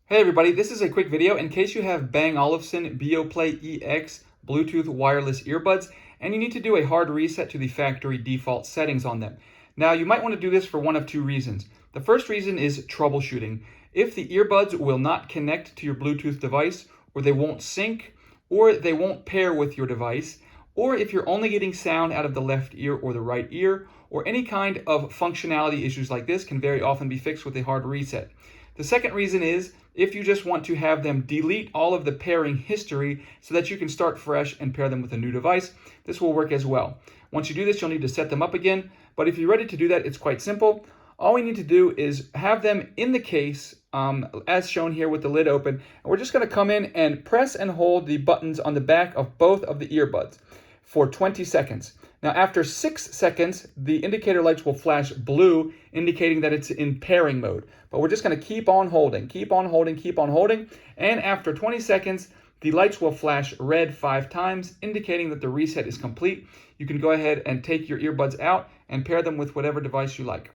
Hey everybody, this is a quick video in case you have Bang Olufsen Beoplay EX Bluetooth wireless earbuds and you need to do a hard reset to the factory default settings on them. Now you might want to do this for one of two reasons. The first reason is troubleshooting. If the earbuds will not connect to your Bluetooth device, or they won't sync, or they won't pair with your device, or if you're only getting sound out of the left ear or the right ear, or any kind of functionality issues like this can very often be fixed with a hard reset. The second reason is if you just want to have them delete all of the pairing history so that you can start fresh and pair them with a new device, this will work as well. Once you do this, you'll need to set them up again, but if you're ready to do that, it's quite simple. All we need to do is have them in the case, as shown here with the lid open, and we're just going to come in and press and hold the buttons on the back of both of the earbuds for 20 seconds. Now, after 6 seconds, the indicator lights will flash blue, indicating that it's in pairing mode. But we're just going to keep on holding, keep on holding, keep on holding. And after 20 seconds, the lights will flash red 5 times, indicating that the reset is complete. You can go ahead and take your earbuds out and pair them with whatever device you like.